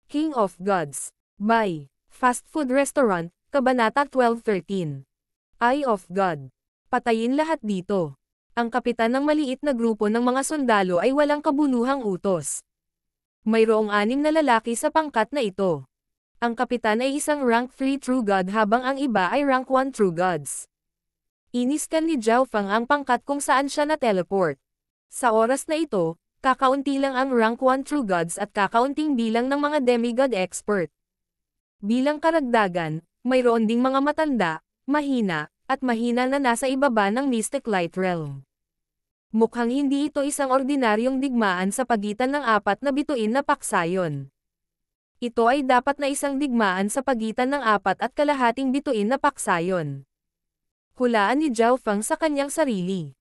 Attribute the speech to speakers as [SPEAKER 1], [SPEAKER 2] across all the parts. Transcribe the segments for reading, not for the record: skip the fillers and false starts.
[SPEAKER 1] King of Gods. By Fast Food Restaurant, Kabanata 12:13. Eye of God. Patayin lahat dito. Ang kapitan ng maliit na grupo ng mga sundalo ay walang kabuluhang utos. Mayroong 6 na lalaki sa pangkat na ito. Ang kapitan ay isang rank 3 True God habang ang iba ay rank 1 True Gods. Iniskan ni Zhao Feng ang pangkat kung saan siya na-teleport. Sa oras na ito, kakaunti lang ang rank 1 True Gods at kakaunting bilang ng mga demigod expert. Bilang karagdagan, mayroon ding mga matanda, mahina, at mahina na nasa ibaba ng Mystic Light Realm. Mukhang hindi ito isang ordinaryong digmaan sa pagitan ng 4 na bituin na paksayon. Ito ay dapat na isang digmaan sa pagitan ng 4.5 bituin na paksayon. Hulaan ni Zhao Feng sa kanyang sarili.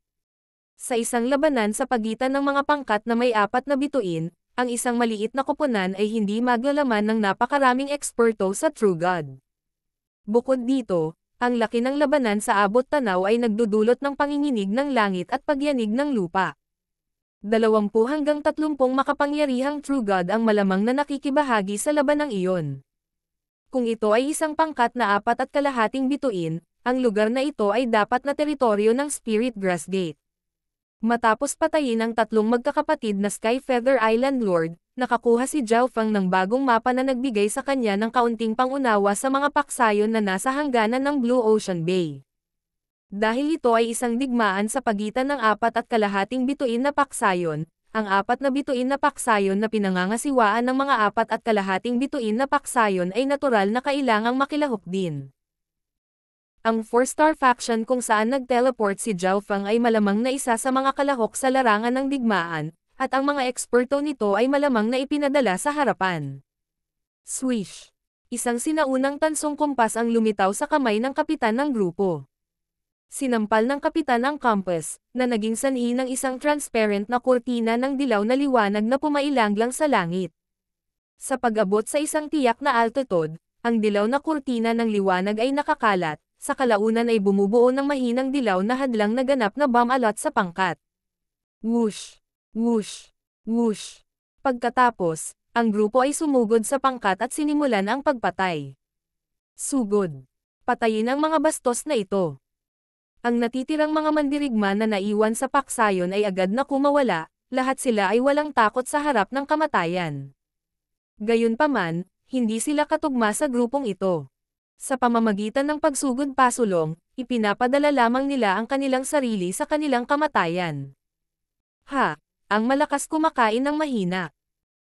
[SPEAKER 1] Sa isang labanan sa pagitan ng mga pangkat na may 4 na bituin, ang isang maliit na koponan ay hindi maglalaman ng napakaraming eksperto sa True God. Bukod dito, ang laki ng labanan sa abot tanaw ay nagdudulot ng panginginig ng langit at pagyanig ng lupa. 20 hanggang 30 makapangyarihang True God ang malamang na nakikibahagi sa labanang iyon. Kung ito ay isang pangkat na 4.5 bituin, ang lugar na ito ay dapat na teritoryo ng Spirit Grass Gate. Matapos patayin ang 3 magkakapatid na Sky Feather Island Lord, nakakuha si Zhao Feng ng bagong mapa na nagbigay sa kanya ng kaunting pangunawa sa mga paksayon na nasa hangganan ng Blue Ocean Bay. Dahil ito ay isang digmaan sa pagitan ng 4.5 bituin na paksayon, ang 4 na bituin na paksayon na pinangangasiwaan ng mga 4.5 bituin na paksayon ay natural na kailangang makilahok din. Ang 4-star faction kung saan nag-teleport si Zhao Feng ay malamang na isa sa mga kalahok sa larangan ng digmaan, at ang mga eksperto nito ay malamang na ipinadala sa harapan. Swish! Isang sinaunang tansong kumpas ang lumitaw sa kamay ng kapitan ng grupo. Sinampal ng kapitan ang compass, na naging sanhi ng isang transparent na kurtina ng dilaw na liwanag na pumailanglang sa langit. Sa pag-abot sa isang tiyak na altitude, ang dilaw na kurtina ng liwanag ay nakakalat, sa kalaunan ay bumubuo ng mahinang dilaw na hadlang na ganap na bomb alot sa pangkat. Whoosh! Whoosh! Whoosh! Pagkatapos, ang grupo ay sumugod sa pangkat at sinimulan ang pagpatay. Sugod! Patayin ang mga bastos na ito. Ang natitirang mga mandirigma na naiwan sa paksayon ay agad na kumawala, lahat sila ay walang takot sa harap ng kamatayan. Gayunpaman, hindi sila katugma sa grupong ito. Sa pamamagitan ng pagsugod-pasulong, ipinapadala lamang nila ang kanilang sarili sa kanilang kamatayan. Ang malakas kumakain ng mahina.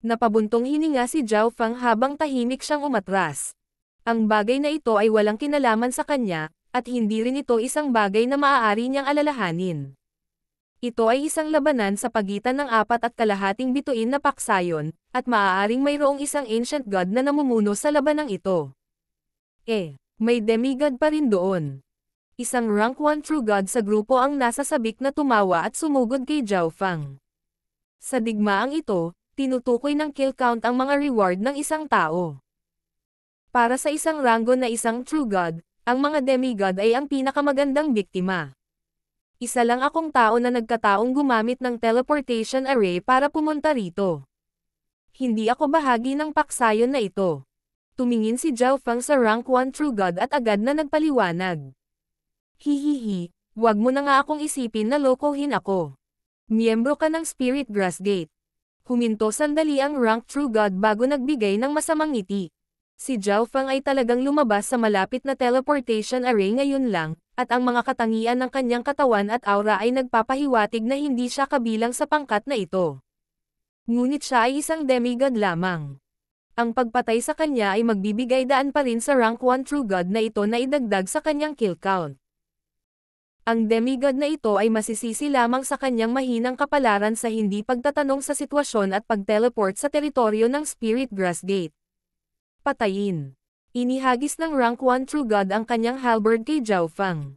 [SPEAKER 1] Napabuntong hininga si Zhao Feng habang tahimik siyang umatras. Ang bagay na ito ay walang kinalaman sa kanya, at hindi rin ito isang bagay na maaari niyang alalahanin. Ito ay isang labanan sa pagitan ng 4.5 bituin na paksayon, at maaaring mayroong isang ancient god na namumuno sa labanang ito. May demigod pa rin doon. Isang rank 1 True God sa grupo ang nasa sabik na tumawa at sumugod kay Zhao Feng. Sa digmaang ito, tinutukoy ng kill count ang mga reward ng isang tao. Para sa isang ranggo na isang True God, ang mga demigod ay ang pinakamagandang biktima. Isa lang akong tao na nagkataong gumamit ng teleportation array para pumunta rito. Hindi ako bahagi ng paksayon na ito. Tumingin si Zhao Feng sa rank 1 True God at agad na nagpaliwanag. Hihihi, wag mo na nga akong isipin na lokohin ako. Miyembro ka ng Spirit Grass Gate. Huminto sandali ang rank True God bago nagbigay ng masamang ngiti. Si Zhao Feng ay talagang lumabas sa malapit na teleportation array ngayon lang, at ang mga katangian ng kanyang katawan at aura ay nagpapahiwatig na hindi siya kabilang sa pangkat na ito. Ngunit siya ay isang demigod lamang. Ang pagpatay sa kanya ay magbibigay daan pa rin sa rank 1 True God na ito na idagdag sa kanyang kill count. Ang demigod na ito ay masisisi lamang sa kanyang mahinang kapalaran sa hindi pagtatanong sa sitwasyon at pag-teleport sa teritoryo ng Spirit Grass Gate. Patayin. Inihagis ng rank 1 True God ang kanyang halberd kay Zhao Feng.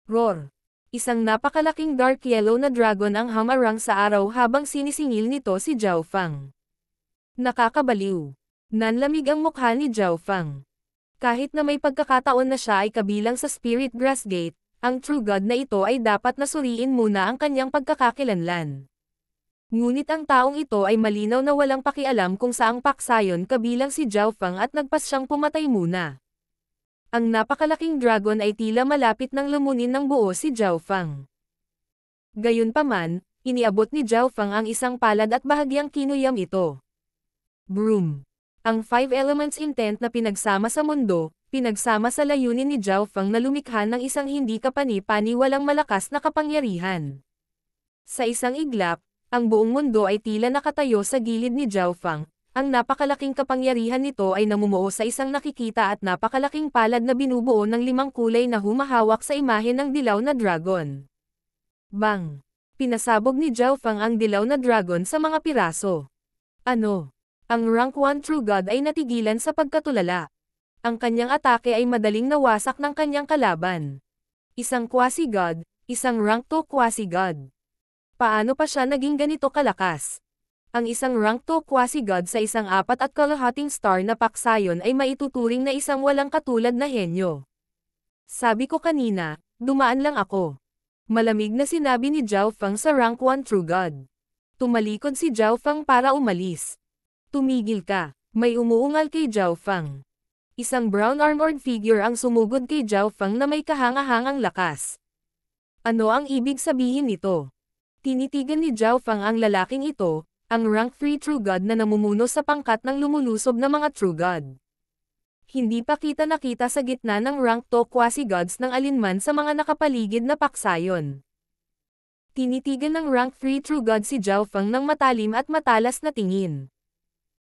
[SPEAKER 1] Roar. Isang napakalaking dark yellow na dragon ang hamarang sa araw habang sinisingil nito si Zhao Feng. Nakakabaliw. Nanlamig ang mukha ni Zhao Feng. Kahit na may pagkakataon na siya ay kabilang sa Spirit Grass Gate, ang True God na ito ay dapat na suriin muna ang kanyang pagkakakilanlan. Ngunit ang taong ito ay malinaw na walang pakialam kung saang paksayon kabilang si Zhao Fang at nagpas siyang pumatay muna. Ang napakalaking dragon ay tila malapit nang lumunin ng buo si Zhao Fang. Gayunpaman, iniabot ni Zhao Fang ang isang palad at bahagyang kinuyam ito. Broom. Ang Five Elements intent na pinagsama sa mundo, pinagsama sa layunin ni Zhao Fang na lumikha ng isang hindi kapani-paniwalang malakas na kapangyarihan. Sa isang iglap, ang buong mundo ay tila nakatayo sa gilid ni Zhao Fang. Ang napakalaking kapangyarihan nito ay namumuo sa isang nakikita at napakalaking palad na binubuo ng 5 kulay na humahawak sa imahe ng dilaw na dragon. Bang! Pinasabog ni Zhao Fang ang dilaw na dragon sa mga piraso. Ano? Ang rank 1 True God ay natigilan sa pagkatulala. Ang kanyang atake ay madaling nawasak ng kanyang kalaban. Isang quasi-god, isang rank 2 quasi-god. Paano pa siya naging ganito kalakas? Ang isang rank 2 quasi-god sa isang 4.5 star na paksayon ay maituturing na isang walang katulad na henyo. Sabi ko kanina, dumaan lang ako. Malamig na sinabi ni Zhao Fang sa rank 1 True God. Tumalikod si Zhao Fang para umalis. Tumigil ka, may umuungal kay Zhao Fang. Isang brown armored figure ang sumugod kay Zhao Fang na may kahanga-hangang lakas. Ano ang ibig sabihin nito? Tinitigan ni Zhao Fang ang lalaking ito, ang rank 3 True God na namumuno sa pangkat ng lumulusob na mga True God. Hindi pa kita nakita sa gitna ng rank 2 quasi-gods ng alinman sa mga nakapaligid na paksayon. Tinitigan ng rank 3 True God si Zhao Fang ng matalim at matalas na tingin.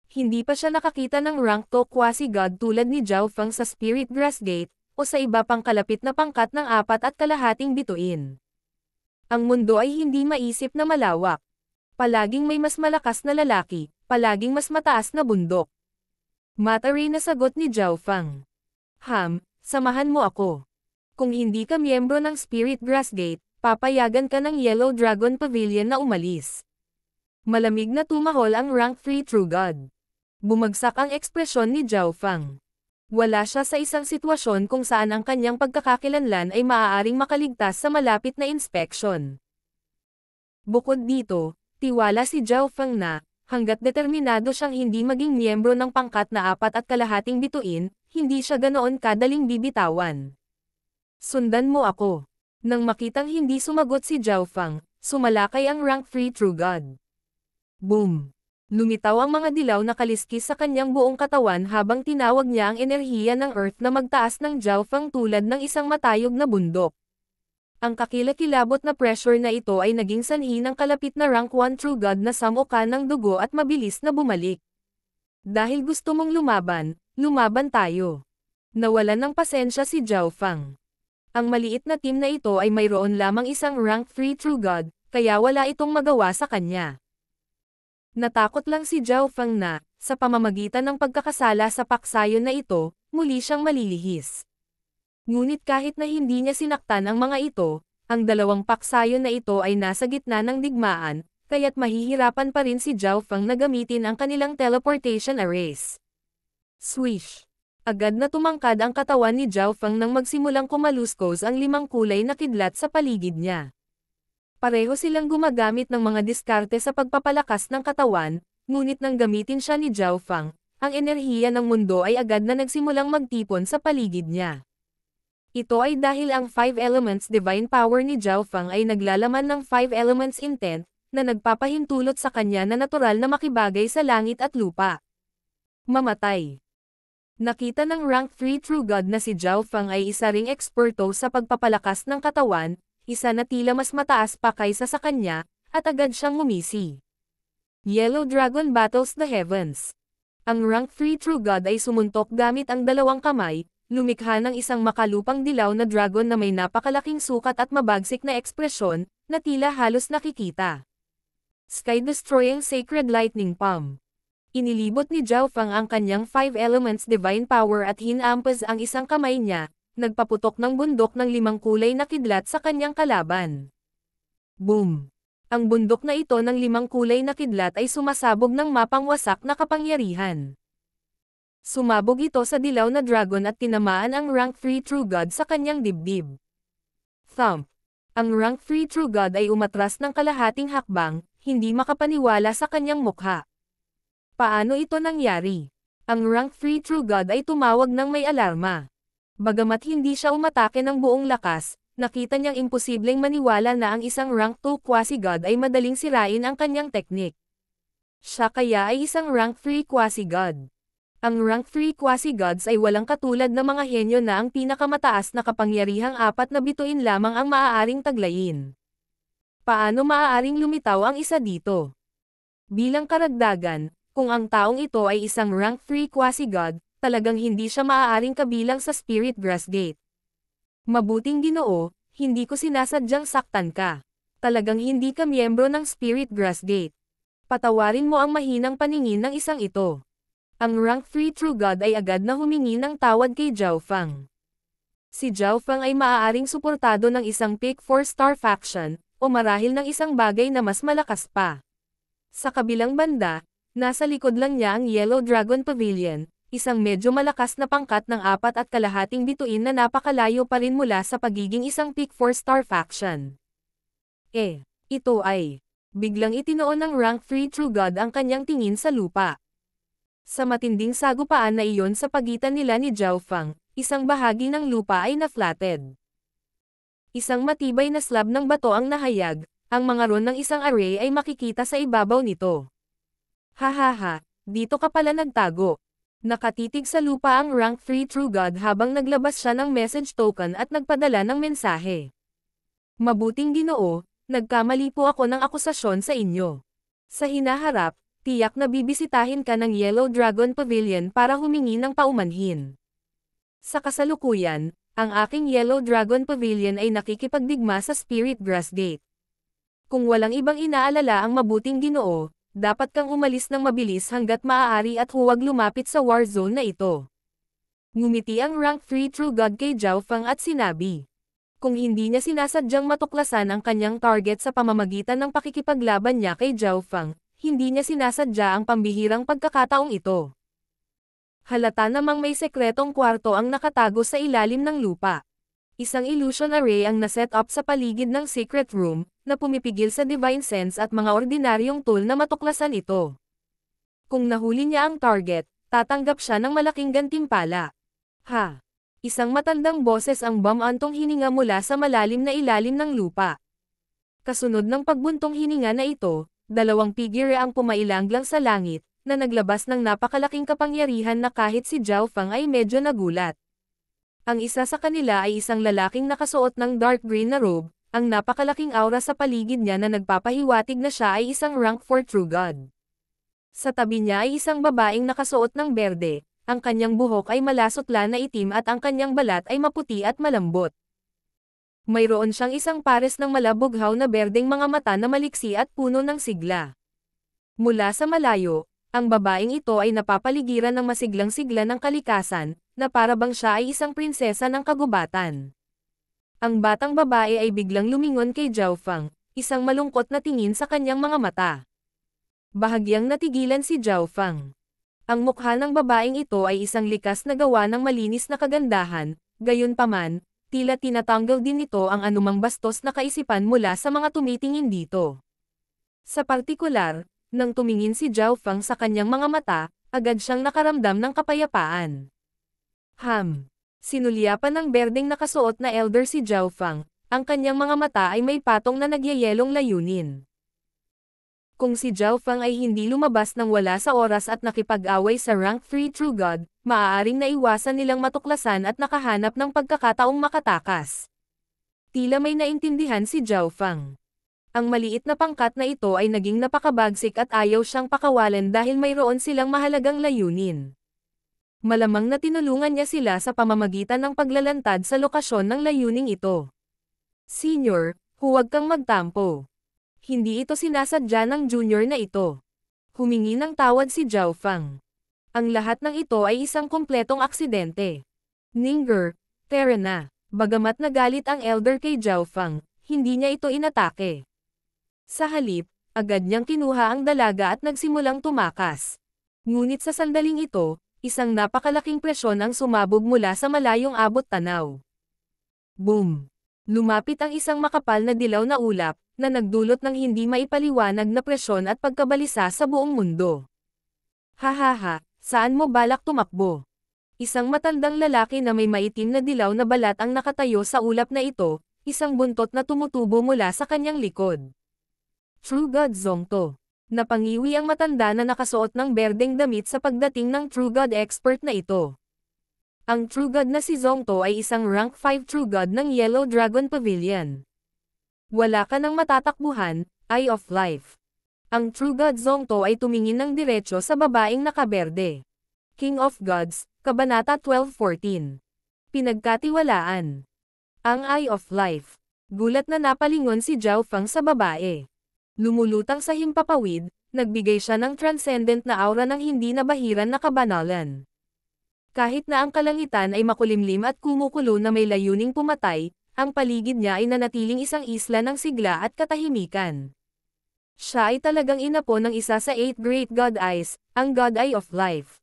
[SPEAKER 1] Hindi pa siya nakakita ng rank 2 quasi-god tulad ni Zhao Fang sa Spirit Grass Gate, o sa iba pang kalapit na pangkat ng 4.5 bituin. Ang mundo ay hindi maisip na malawak. Palaging may mas malakas na lalaki, palaging mas mataas na bundok. Mataray na sagot ni Zhao Fang. Samahan mo ako. Kung hindi ka miyembro ng Spirit Grass Gate, papayagan ka ng Yellow Dragon Pavilion na umalis. Malamig na tumahol ang rank 3 True God. Bumagsak ang ekspresyon ni Zhao Fang. Wala siya sa isang sitwasyon kung saan ang kanyang pagkakakilanlan ay maaaring makaligtas sa malapit na inspeksyon. Bukod dito, tiwala si Zhao Fang na, hanggat determinado siyang hindi maging miyembro ng pangkat na 4.5 bituin, hindi siya ganoon kadaling bibitawan. Sundan mo ako. Nang makitang hindi sumagot si Zhao Fang, sumalakay ang rank 3 True God. Boom! Lumitaw ang mga dilaw na kaliskis sa kanyang buong katawan habang tinawag niya ang enerhiya ng Earth na magtaas ng Zhao Fang tulad ng isang matayog na bundok. Ang kakilakilabot na pressure na ito ay naging sanhi ng kalapit na rank 1 True God na samuka ng dugo at mabilis na bumalik. Dahil gusto mong lumaban tayo. Nawalan ng pasensya si Zhao Fang. Ang maliit na team na ito ay mayroon lamang isang rank 3 True God, kaya wala itong magawa sa kanya. Natakot lang si Zhao Fang na, sa pamamagitan ng pagkakasala sa paksayon na ito, muli siyang malilihis. Ngunit kahit na hindi niya sinaktan ang mga ito, ang dalawang paksayon na ito ay nasa gitna ng digmaan, kaya't mahihirapan pa rin si Zhao Fang na gamitin ang kanilang teleportation arrays. Swish! Agad na tumangkad ang katawan ni Zhao Fang nang magsimulang kumaluskos ang 5 kulay na kidlat sa paligid niya. Pareho silang gumagamit ng mga diskarte sa pagpapalakas ng katawan, ngunit nang gamitin siya ni Zhao Fang, ang enerhiya ng mundo ay agad na nagsimulang magtipon sa paligid niya. Ito ay dahil ang 5 Elements Divine Power ni Zhao Fang ay naglalaman ng 5 Elements Intent, na nagpapahintulot sa kanya na natural na makibagay sa langit at lupa. Mamatay. Nakita ng rank 3 True God na si Zhao Fang ay isa ring eksperto sa pagpapalakas ng katawan, isa na tila mas mataas pa kaysa sa kanya, at agad siyang ngumisi. Yellow Dragon battles the heavens. Ang rank 3 True God ay sumuntok gamit ang 2 kamay, lumikha ng isang makalupang dilaw na dragon na may napakalaking sukat at mabagsik na ekspresyon, na tila halos nakikita. Sky-destroying Sacred Lightning Palm. Inilibot ni Zhao Fang ang kanyang 5 Elements Divine Power at hinampas ang isang kamay niya, nagpaputok ng bundok ng 5 kulay na kidlat sa kanyang kalaban. Boom! Ang bundok na ito ng 5 kulay na kidlat ay sumasabog ng mapangwasak na kapangyarihan. Sumabog ito sa dilaw na dragon at tinamaan ang rank 3 True God sa kanyang dibdib. Thump! Ang rank 3 True God ay umatras ng kalahating hakbang, hindi makapaniwala sa kanyang mukha. Paano ito nangyari? Ang rank 3 True God ay tumawag ng may alarma. Bagamat hindi siya umatake ng buong lakas, nakita niyang imposibleng maniwala na ang isang rank 2 quasi-god ay madaling sirain ang kanyang teknik. Siya kaya ay isang rank 3 quasi-god. Ang rank 3 quasi-gods ay walang katulad na mga henyo na ang pinakamataas na kapangyarihang 4 na bituin lamang ang maaaring taglayin. Paano maaaring lumitaw ang isa dito? Bilang karagdagan, kung ang taong ito ay isang rank 3 quasi-god, talagang hindi siya maaaring kabilang sa Spirit Grass Gate. Mabuting Ginoo, hindi ko sinasadyang saktan ka. Talagang hindi ka miyembro ng Spirit Grass Gate. Patawarin mo ang mahinang paningin ng isang ito. Ang rank 3 True God ay agad na humingi ng tawad kay Zhao Fang. Si Zhao Fang ay maaaring suportado ng isang Pick 4-star faction, o marahil ng isang bagay na mas malakas pa. Sa kabilang banda, nasa likod lang niya ang Yellow Dragon Pavilion, isang medyo malakas na pangkat ng 4.5 bituin na napakalayo pa rin mula sa pagiging isang Pick 4-star faction. Ito ay, biglang itinoon ng rank 3 True God ang kanyang tingin sa lupa. Sa matinding sagupaan na iyon sa pagitan nila ni Zhao Fang, isang bahagi ng lupa ay na-flatted. Isang matibay na slab ng bato ang nahayag, ang mga ron ng isang array ay makikita sa ibabaw nito. Hahaha, dito ka pala nagtago. Nakatitig sa lupa ang rank 3 True God habang naglabas siya ng message token at nagpadala ng mensahe. Mabuting Ginoo, nagkamali po ako ng akusasyon sa inyo. Sa hinaharap, tiyak na bibisitahin ka ng Yellow Dragon Pavilion para humingi ng paumanhin. Sa kasalukuyan, ang aking Yellow Dragon Pavilion ay nakikipagdigma sa Spirit Grass Gate. Kung walang ibang inaalala ang mabuting Ginoo, dapat kang umalis ng mabilis hanggat maaari at huwag lumapit sa war zone na ito. Ngumiti ang rank 3 True God kay Zhao Fang at sinabi. Kung hindi niya sinasadyang matuklasan ang kanyang target sa pamamagitan ng pakikipaglaban niya kay Zhao Fang, hindi niya sinasadya ang pambihirang pagkakataong ito. Halata namang may sekretong kwarto ang nakatago sa ilalim ng lupa. Isang illusion array ang naset up sa paligid ng secret room, na pumipigil sa divine sense at mga ordinaryong tool na matuklasan ito. Kung nahuli niya ang target, tatanggap siya ng malaking gantimpala. Isang matandang boses ang bumantong hininga mula sa malalim na ilalim ng lupa. Kasunod ng pagbuntong hininga na ito, dalawang figure ang pumailanglang sa langit, na naglabas ng napakalaking kapangyarihan na kahit si Zhao Fang ay medyo nagulat. Ang isa sa kanila ay isang lalaking nakasuot ng dark green na robe, ang napakalaking aura sa paligid niya na nagpapahiwatig na siya ay isang rank 4 True God. Sa tabi niya ay isang babaeng nakasuot ng berde, ang kanyang buhok ay malasotla na itim at ang kanyang balat ay maputi at malambot. Mayroon siyang isang pares ng malabughaw na berdeng mga mata na maliksi at puno ng sigla. Mula sa malayo, ang babaeng ito ay napapaligiran ng masiglang sigla ng kalikasan, na para bang siya ay isang prinsesa ng kagubatan. Ang batang babae ay biglang lumingon kay Zhao Fang, isang malungkot na tingin sa kanyang mga mata. Bahagyang natigilan si Zhao Fang. Ang mukha ng babaeng ito ay isang likas na gawa ng malinis na kagandahan, gayunpaman, tila tinatanggal din nito ang anumang bastos na kaisipan mula sa mga tumitingin dito. Sa partikular, nang tumingin si Zhao Fang sa kanyang mga mata, agad siyang nakaramdam ng kapayapaan. Sinulyapan ng berdeng nakasuot na elder si Zhao Fang, ang kanyang mga mata ay may patong na nagyayelong layunin. Kung si Zhao Fang ay hindi lumabas ng wala sa oras at nakipag-away sa rank 3 True God, maaaring naiwasan nilang matuklasan at nakahanap ng pagkakataong makatakas. Tila may naintindihan si Zhao Fang. Ang maliit na pangkat na ito ay naging napakabagsik at ayaw siyang pakawalan dahil mayroon silang mahalagang layunin. Malamang na tinulungan niya sila sa pamamagitan ng paglalantad sa lokasyon ng layuning ito. Senior, huwag kang magtampo. Hindi ito sinasadya ng junior na ito. Humingi ng tawad si Zhao Fang. Ang lahat ng ito ay isang kumpletong aksidente. Ninger, tara na. Bagamat nagalit ang elder kay Zhao Fang, hindi niya ito inatake. Sa halip, agad niyang kinuha ang dalaga at nagsimulang tumakas. Ngunit sa sandaling ito, isang napakalaking presyon ang sumabog mula sa malayong abot tanaw. Boom! Lumapit ang isang makapal na dilaw na ulap, na nagdulot ng hindi maipaliwanag na presyon at pagkabalisa sa buong mundo. Hahaha, saan mo balak tumakbo? Isang matandang lalaki na may maitim na dilaw na balat ang nakatayo sa ulap na ito, isang buntot na tumutubo mula sa kanyang likod. True God Zongto. Napangiwi ang matanda na nakasuot ng berdeng damit sa pagdating ng True God expert na ito. Ang True God na si Zongto ay isang rank 5 True God ng Yellow Dragon Pavilion. Wala ka nang matatakbuhan, Eye of Life. Ang True God Zongto ay tumingin ng diretso sa babaeng nakaberde. King of Gods, Kabanata 12:14. Pinagkatiwalaan. Ang Eye of Life. Gulat na napalingon si Zhao Fang sa babae. Lumulutang sa himpapawid, nagbigay siya ng transcendent na aura ng hindi nabahiran na kabanalan. Kahit na ang kalangitan ay makulimlim at kumukulo na may layuning pumatay, ang paligid niya ay nanatiling isang isla ng sigla at katahimikan. Siya ay talagang inapo ng isa sa 8 Great God Eyes, ang God Eye of Life.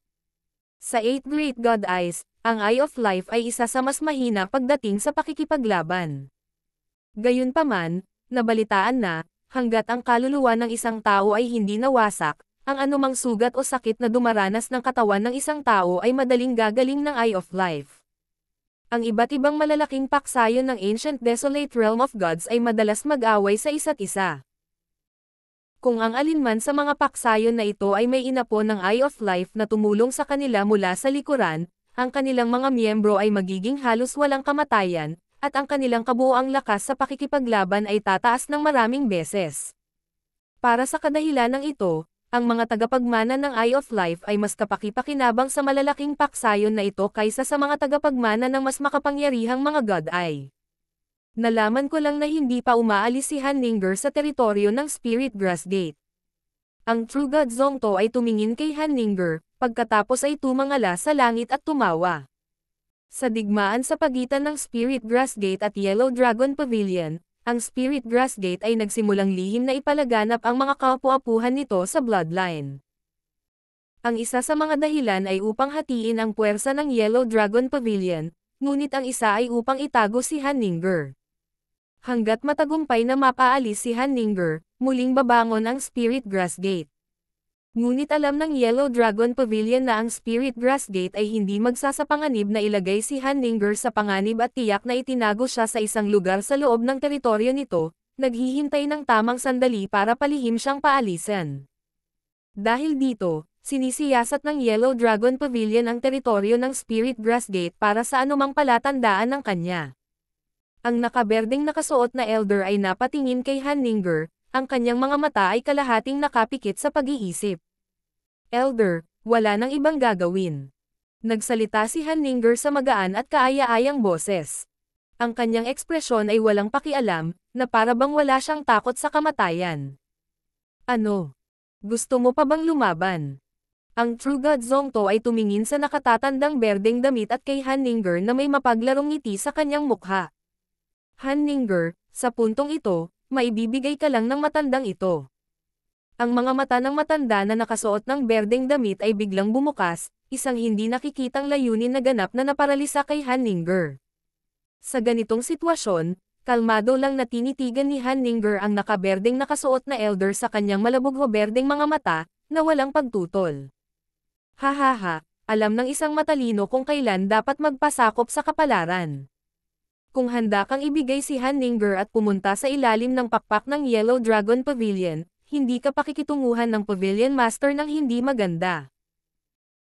[SPEAKER 1] Sa 8 Great God Eyes, ang Eye of Life ay isa sa mas mahina pagdating sa pakikipaglaban. Gayunpaman, nabalitaan na, hanggat ang kaluluwa ng isang tao ay hindi nawasak, ang anumang sugat o sakit na dumaranas ng katawan ng isang tao ay madaling gagaling ng Eye of Life. Ang iba't ibang malalaking paksayon ng Ancient Desolate Realm of Gods ay madalas mag-away sa isa't isa. Kung ang alinman sa mga paksayon na ito ay may inapo ng Eye of Life na tumulong sa kanila mula sa likuran, ang kanilang mga miyembro ay magiging halos walang kamatayan, at ang kanilang kabuoang lakas sa pakikipaglaban ay tataas ng maraming beses. Para sa kadahilanang ito, ang mga tagapagmana ng Eye of Life ay mas kapakipakinabang sa malalaking paksayon na ito kaysa sa mga tagapagmana ng mas makapangyarihang mga God Eye. Nalaman ko lang na hindi pa umaalis si Han Ninger sa teritoryo ng Spirit Grass Gate. Ang True God Zongto ay tumingin kay Han Ninger, pagkatapos ay tumangala sa langit at tumawa. Sa digmaan sa pagitan ng Spirit Grass Gate at Yellow Dragon Pavilion, ang Spirit Grass Gate ay nagsimulang lihim na ipalaganap ang mga kapu-apuhan nito sa bloodline. Ang isa sa mga dahilan ay upang hatiin ang puwersa ng Yellow Dragon Pavilion, ngunit ang isa ay upang itago si Han Ninger. Hanggat matagumpay na mapaalis si Han Ninger, muling babangon ang Spirit Grass Gate. Ngunit alam ng Yellow Dragon Pavilion na ang Spirit Grass Gate ay hindi magsasapanganib na ilagay si Han Ninger sa panganib at tiyak na itinago siya sa isang lugar sa loob ng teritoryo nito, naghihintay ng tamang sandali para palihim siyang paalisan. Dahil dito, sinisiyasat ng Yellow Dragon Pavilion ang teritoryo ng Spirit Grass Gate para sa anumang palatandaan ng kanya. Ang nakaberdeng nakasuot na elder ay napatingin kay Han Ninger, ang kanyang mga mata ay kalahating nakapikit sa pag-iisip. Elder, wala nang ibang gagawin. Nagsalita si Han Ninger sa magaan at kaaya-ayang boses. Ang kanyang ekspresyon ay walang pakialam, na para bang wala siyang takot sa kamatayan. Ano? Gusto mo pa bang lumaban? Ang True God Zongto ay tumingin sa nakatatandang berdeng damit at kay Han Ninger na may mapaglarong ngiti sa kanyang mukha. Han Ninger, sa puntong ito, maibibigay ka lang ng matandang ito. Ang mga mata ng matanda na nakasuot ng berdeng damit ay biglang bumukas, isang hindi nakikitang layunin na ganap na naparalisa kay Han Ninger. Sa ganitong sitwasyon, kalmado lang na tinitigan ni Han Ninger ang nakaberdeng nakasuot na elder sa kanyang malabugho-berdeng mga mata, na walang pagtutol. Hahaha, alam ng isang matalino kung kailan dapat magpasakop sa kapalaran. Kung handa kang ibigay si Han Ninger at pumunta sa ilalim ng pakpak ng Yellow Dragon Pavilion, hindi ka pakikitunguhan ng Pavilion Master ng hindi maganda.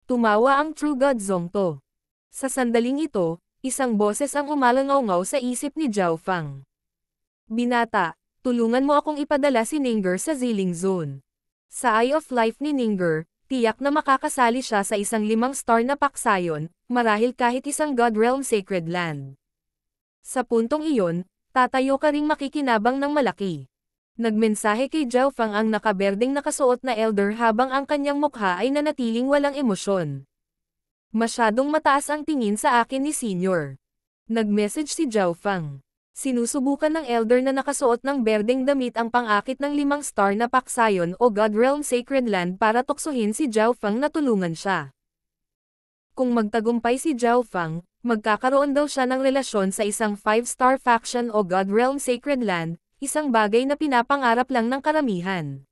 [SPEAKER 1] Tumawa ang True God Zongto. Sa sandaling ito, isang boses ang umalangaw-ngaw sa isip ni Zhao Fang. Binata, tulungan mo akong ipadala si Ninger sa Ziling Zone. Sa Eye of Life ni Ninger, tiyak na makakasali siya sa isang 5-star na paksayon, marahil kahit isang God Realm Sacred Land. Sa puntong iyon, tatayo ka ring makikinabang ng malaki. Nagmensahe kay Zhao Fang ang nakaberdeng nakasuot na elder habang ang kanyang mukha ay nanatiling walang emosyon. Masyadong mataas ang tingin sa akin ni Senior. Nag-message si Zhao Fang. Sinusubukan ng elder na nakasuot ng berdeng damit ang pang-akit ng 5-star na paksayon o God Realm Sacred Land para tuksohin si Zhao Fang na tulungan siya. Kung magtagumpay si Zhao Fang, Magkakaroon daw siya ng relasyon sa isang 5-star faction o God Realm Sacred Land, isang bagay na pinapangarap lang ng karamihan.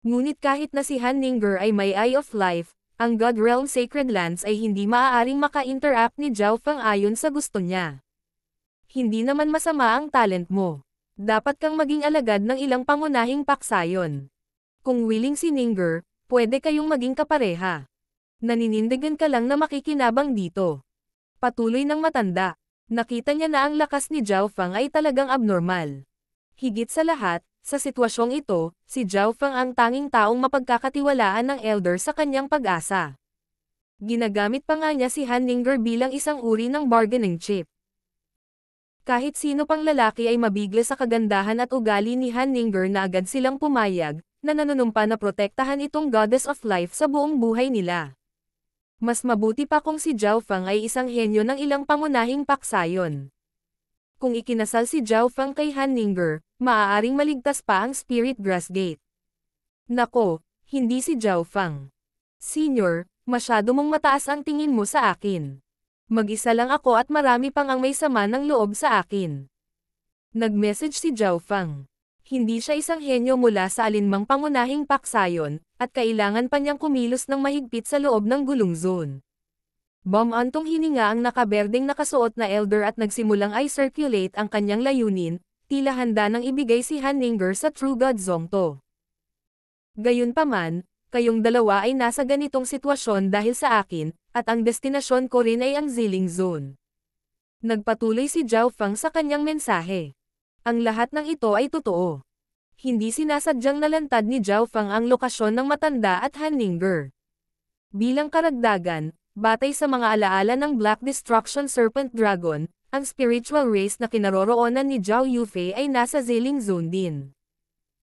[SPEAKER 1] Ngunit kahit na si Han Ninger ay may Eye of Life, ang God Realm Sacred Lands ay hindi maaaring maka-interact ni Zhao Feng ayon sa gusto niya. Hindi naman masama ang talent mo. Dapat kang maging alagad ng ilang pangunahing paksayon. Kung willing si Ninger, pwede kayong maging kapareha. Naninindigan ka lang na makikinabang dito. Patuloy ng matanda. Nakita niya na ang lakas ni Zhao Feng ay talagang abnormal. Higit sa lahat, sa sitwasyong ito, si Zhao Feng ang tanging taong mapagkakatiwalaan ng Elder sa kanyang pag-asa. Ginagamit pa nga niya si Han Ninger bilang isang uri ng bargaining chip. Kahit sino pang lalaki ay mabigla sa kagandahan at ugali ni Han Ninger na agad silang pumayag, na nanunumpa na protektahan itong Goddess of Life sa buong buhay nila. Mas mabuti pa kung si Zhao Feng ay isang henyo ng ilang pangunahing paksayon. Kung ikinasal si Zhao Feng kay Han Ninger, maaaring maligtas pa ang Spirit Grass Gate. Nako, hindi si Zhao Feng. Senior, masyado mong mataas ang tingin mo sa akin. Mag-isa lang ako at marami pang ang may sama ng loob sa akin. Nag-message si Zhao Feng. Hindi siya isang henyo mula sa alinmang pangunahing paksayon, at kailangan pa niyang kumilos ng mahigpit sa loob ng gulong zone. Bumantong hininga ang nakaberdeng nakasuot na Elder at nagsimulang i-circulate ang kanyang layunin, tila handa nang ibigay si Han Ninger sa True God Zongto. Gayunpaman, kayong dalawa ay nasa ganitong sitwasyon dahil sa akin, at ang destinasyon ko rin ay ang Ziling Zone. Nagpatuloy si Zhao Feng sa kanyang mensahe. Ang lahat ng ito ay totoo. Hindi sinasadyang nalantad ni Zhao Feng ang lokasyon ng matanda at Han Ninger. Bilang karagdagan, batay sa mga alaala ng Black Destruction Serpent Dragon, ang spiritual race na kinaroroonan ni Zhao Yufei ay nasa Ziling Zone din.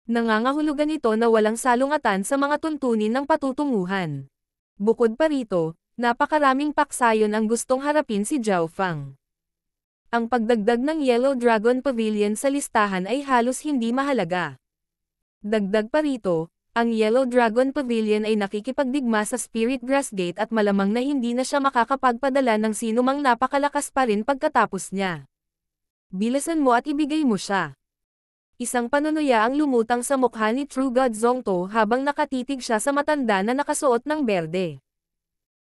[SPEAKER 1] Nangangahulugan ito na walang salungatan sa mga tuntunin ng patutunguhan. Bukod pa rito, napakaraming paksayon ang gustong harapin si Zhao Feng. Ang pagdagdag ng Yellow Dragon Pavilion sa listahan ay halos hindi mahalaga. Dagdag pa rito, ang Yellow Dragon Pavilion ay nakikipagdigma sa Spirit Grass Gate at malamang na hindi na siya makakapagpadala ng sinumang napakalakas pa rin pagkatapos niya. Bilasan mo at ibigay mo siya. Isang panunuya ang lumutang sa mukha ni True God Zongto habang nakatitig siya sa matanda na nakasuot ng berde.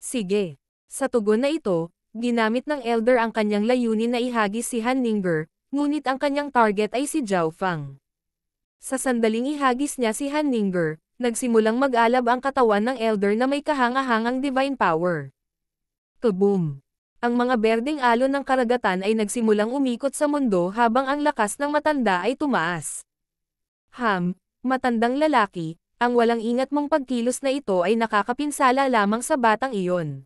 [SPEAKER 1] Sige. Sa tugon na ito, ginamit ng Elder ang kanyang layunin na ihagis si Han Ninger, ngunit ang kanyang target ay si Zhao Feng. Sa sandaling ihagis niya si Han Ninger, nagsimulang mag-alab ang katawan ng Elder na may kahangahangang divine power. Kaboom! Ang mga berdeng alon ng karagatan ay nagsimulang umikot sa mundo habang ang lakas ng matanda ay tumaas. Matandang lalaki, ang walang ingat mong pagkilos na ito ay nakakapinsala lamang sa batang iyon.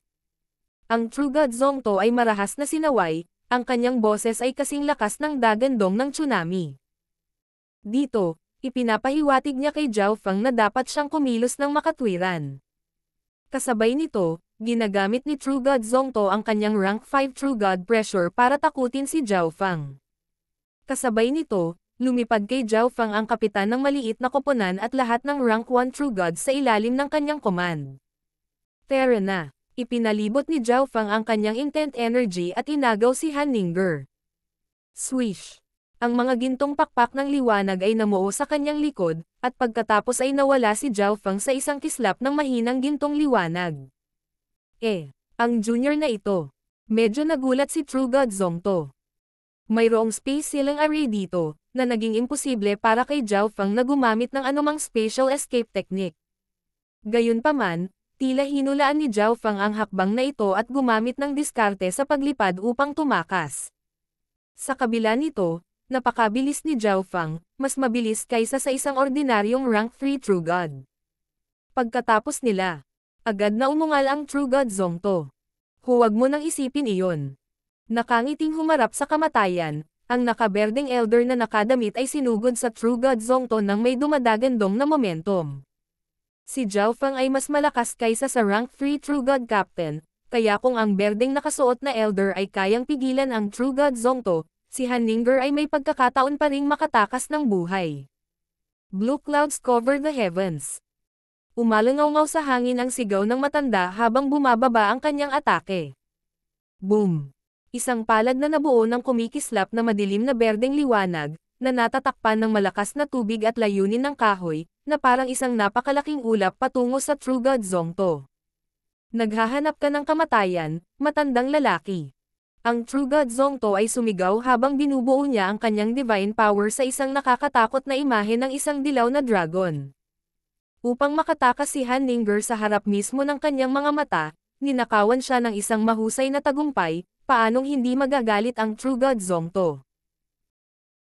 [SPEAKER 1] Ang True God Zongto ay marahas na sinaway, ang kanyang boses ay kasing lakas ng dagandong ng tsunami. Dito, ipinapahiwatig niya kay Zhao Feng na dapat siyang kumilos ng makatwiran. Kasabay nito, ginagamit ni True God Zongto ang kanyang Rank 5 True God Pressure para takutin si Zhao Feng. Kasabay nito, lumipad kay Zhao Feng ang kapitan ng maliit na koponan at lahat ng Rank 1 True God sa ilalim ng kanyang command. Tara na! Ipinalibot ni Zhao Feng ang kanyang intent energy at inagaw si Han Ninger. Swish! Ang mga gintong pakpak ng liwanag ay namuo sa kanyang likod, at pagkatapos ay nawala si Zhao Feng sa isang kislap ng mahinang gintong liwanag. Ang junior na ito. Medyo nagulat si True God Zongto. Mayroong space ceiling array dito, na naging imposible para kay Zhao Feng na gumamit ng anumang spatial escape technique. Gayunpaman, tila hinulaan ni Zhao Feng ang hakbang na ito at gumamit ng diskarte sa paglipad upang tumakas. Sa kabila nito, napakabilis ni Zhao Feng, mas mabilis kaysa sa isang ordinaryong Rank 3 True God. Pagkatapos nila, agad na umungal ang True God Zongto. Huwag mo nang isipin iyon. Nakangiting humarap sa kamatayan, ang nakaberdeng Elder na nakadamit ay sinugod sa True God Zongto nang may dumadagandong na momentum. Si Zhao Feng ay mas malakas kaysa sa Rank 3 True God Captain, kaya kung ang berdeng nakasuot na Elder ay kayang pigilan ang True God Zongto, si Han Ninger ay may pagkakataon pa ring makatakas ng buhay. Blue clouds cover the heavens. Umalangaw-ngaw sa hangin ang sigaw ng matanda habang bumababa ang kanyang atake. Boom! Isang palad na nabuo ng kumikislap na madilim na berdeng liwanag, na natatakpan ng malakas na tubig at layunin ng kahoy, na parang isang napakalaking ulap patungo sa True God Zongto. Naghahanap ka ng kamatayan, matandang lalaki. Ang True God Zongto ay sumigaw habang binubuo niya ang kanyang divine power sa isang nakakatakot na imahe ng isang dilaw na dragon. Upang makatakas si Han Ninger sa harap mismo ng kanyang mga mata, ninakawan siya ng isang mahusay na tagumpay, paanong hindi magagalit ang True God Zongto.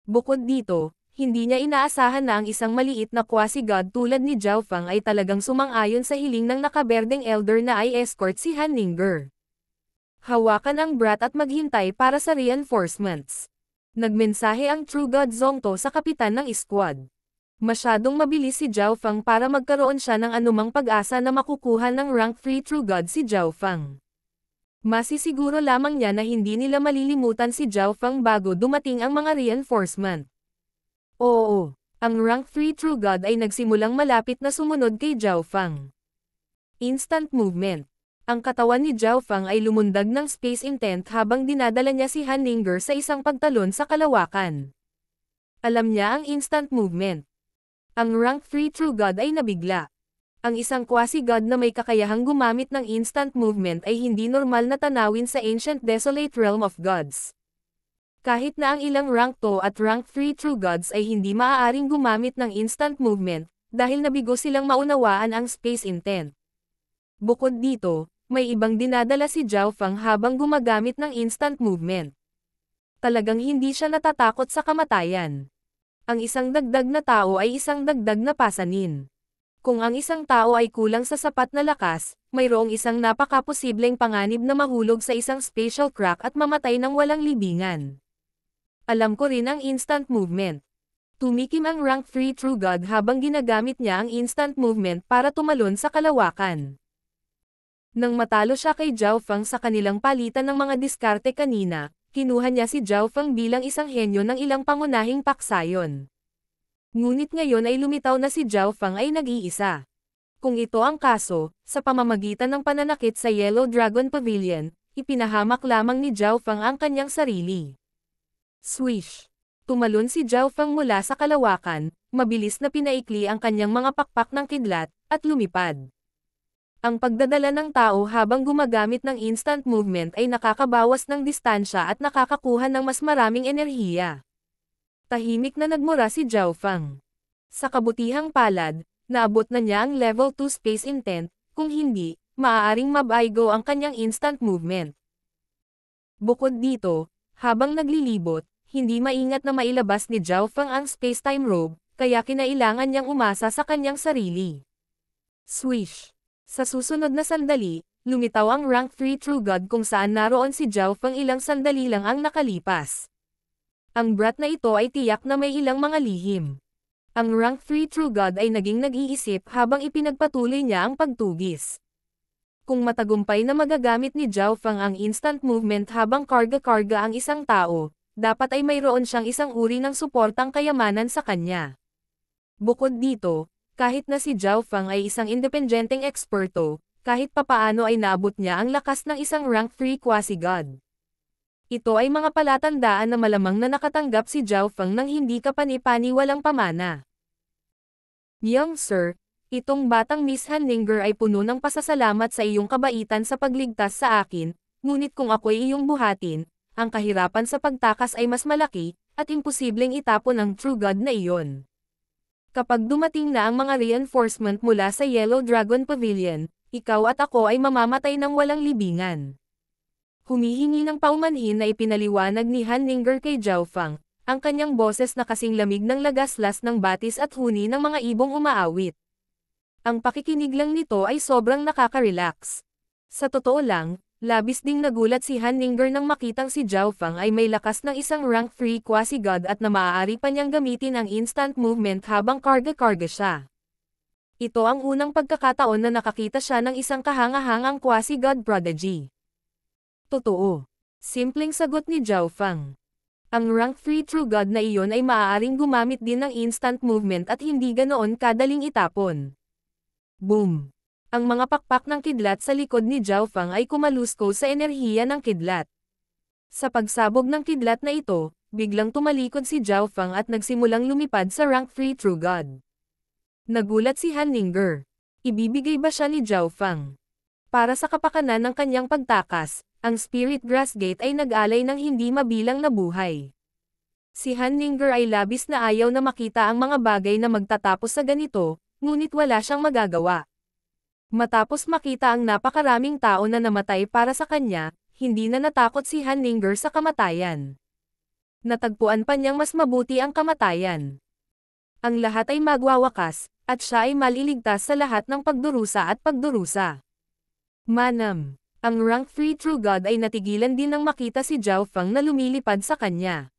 [SPEAKER 1] Bukod dito, hindi niya inaasahan na ang isang maliit na quasi-god tulad ni Zhao Fang ay talagang sumang-ayon sa hiling ng nakaberdeng elder na i-escort si Han Ninger. Hawakan ang brat at maghintay para sa reinforcements. Nagmensahe ang True God Zongto sa kapitan ng squad. Masyadong mabilis si Zhao Fang para magkaroon siya ng anumang pag-asa na makukuha ng rank 3 True God si Zhao Fang. Masisiguro lamang niya na hindi nila malilimutan si Zhao Fang bago dumating ang mga reinforcement. Oo, ang rank 3 True God ay nagsimulang malapit na sumunod kay Zhao Fang. Instant movement. Ang katawan ni Zhao Fang ay lumundag ng space intent habang dinadala niya si Han Ninger sa isang pagtalon sa kalawakan. Alam niya ang instant movement. Ang rank 3 True God ay nabigla. Ang isang quasi-god na may kakayahang gumamit ng instant movement ay hindi normal na tanawin sa Ancient Desolate Realm of Gods. Kahit na ang ilang rank 2 at rank 3 True Gods ay hindi maaaring gumamit ng instant movement, dahil nabigo silang maunawaan ang space intent. Bukod dito, may ibang dinadala si Zhao Fang habang gumagamit ng instant movement. Talagang hindi siya natatakot sa kamatayan. Ang isang dagdag na tao ay isang dagdag na pasanin. Kung ang isang tao ay kulang sa sapat na lakas, mayroong isang napakaposibleng panganib na mahulog sa isang spatial crack at mamatay ng walang libingan. Alam ko rin ang instant movement. Tumikim ang rank 3 True God habang ginagamit niya ang instant movement para tumalon sa kalawakan. Nang matalo siya kay Zhao Fang sa kanilang palitan ng mga diskarte kanina, kinuha niya si Zhao Fang bilang isang henyo ng ilang pangunahing paksayon. Ngunit ngayon ay lumitaw na si Zhao Fang ay nag-iisa. Kung ito ang kaso, sa pamamagitan ng pananakit sa Yellow Dragon Pavilion, ipinahamak lamang ni Zhao Fang ang kanyang sarili. Swish! Tumalon si Zhao Fang mula sa kalawakan, mabilis na pinaikli ang kanyang mga pakpak ng kidlat, at lumipad. Ang pagdadala ng tao habang gumagamit ng instant movement ay nakakabawas ng distansya at nakakakuha ng mas maraming enerhiya. Tahimik na nagmura si Zhao Fang. Sa kabutihang palad, naabot na niya ang level 2 space intent, kung hindi, maaaring mabaigo ang kanyang instant movement. Bukod dito, habang naglilibot, hindi maingat na mailabas ni Zhao Fang ang space-time robe, kaya kinailangan niyang umasa sa kanyang sarili. Swish! Sa susunod na sandali, lumitaw ang rank 3 True God kung saan naroon si Zhao Fang ilang sandali lang ang nakalipas. Ang brat na ito ay tiyak na may ilang mga lihim. Ang rank 3 True God ay naging nag-iisip habang ipinagpatuloy niya ang pagtugis. Kung matagumpay na magagamit ni Zhao Fang ang instant movement habang karga-karga ang isang tao, dapat ay mayroon siyang isang uri ng suportang kayamanan sa kanya. Bukod dito, kahit na si Zhao Fang ay isang independenteng eksperto, kahit papaano ay naabot niya ang lakas ng isang rank 3 quasi-god. Ito ay mga palatandaan na malamang na nakatanggap si Zhao Fang ng hindi kapani-pani walang pamana. Young sir, itong batang Miss Han Ninger ay puno ng pasasalamat sa iyong kabaitan sa pagligtas sa akin, ngunit kung ako'y iyong buhatin, ang kahirapan sa pagtakas ay mas malaki, at imposibleng itapon ang True God na iyon. Kapag dumating na ang mga reinforcement mula sa Yellow Dragon Pavilion, ikaw at ako ay mamamatay ng walang libingan. Humihingi ng paumanhin na ipinaliwanag ni Han Ninger kay Zhao Fang, ang kanyang boses na kasing lamig ng lagaslas ng batis at huni ng mga ibong umaawit. Ang pakikinig lang nito ay sobrang nakaka-relax. Sa totoo lang, labis ding nagulat si Han Ninger nang makitang si Zhao Fang ay may lakas ng isang rank 3 quasi-god at na maaari pa niyang gamitin ang instant movement habang karga-karga siya. Ito ang unang pagkakataon na nakakita siya ng isang kahanga-hangang quasi-god prodigy. Totoo. Simpleng sagot ni Zhao Fang. Ang rank 3 True God na iyon ay maaaring gumamit din ng instant movement at hindi ganoon kadaling itapon. Boom! Ang mga pakpak ng kidlat sa likod ni Zhao Fang ay kumalusko sa enerhiya ng kidlat. Sa pagsabog ng kidlat na ito, biglang tumalikod si Zhao Fang at nagsimulang lumipad sa rank 3 True God. Nagulat si Han Ningguo. Ibibigay ba siya ni Zhao Fang? Para sa kapakanan ng kanyang pagtakas, ang Spirit Grass Gate ay nag-alay ng hindi mabilang na buhay. Si Han Ningguo ay labis na ayaw na makita ang mga bagay na magtatapos sa ganito, ngunit wala siyang magagawa. Matapos makita ang napakaraming tao na namatay para sa kanya, hindi na natakot si Han Ningguo sa kamatayan. Natagpuan pa niyang mas mabuti ang kamatayan. Ang lahat ay magwawakas, at siya ay maliligtas sa lahat ng pagdurusa at pagdurusa. Manam. Ang rank 3 True God ay natigilan din nang makita si Zhao Fang na lumilipad sa kanya.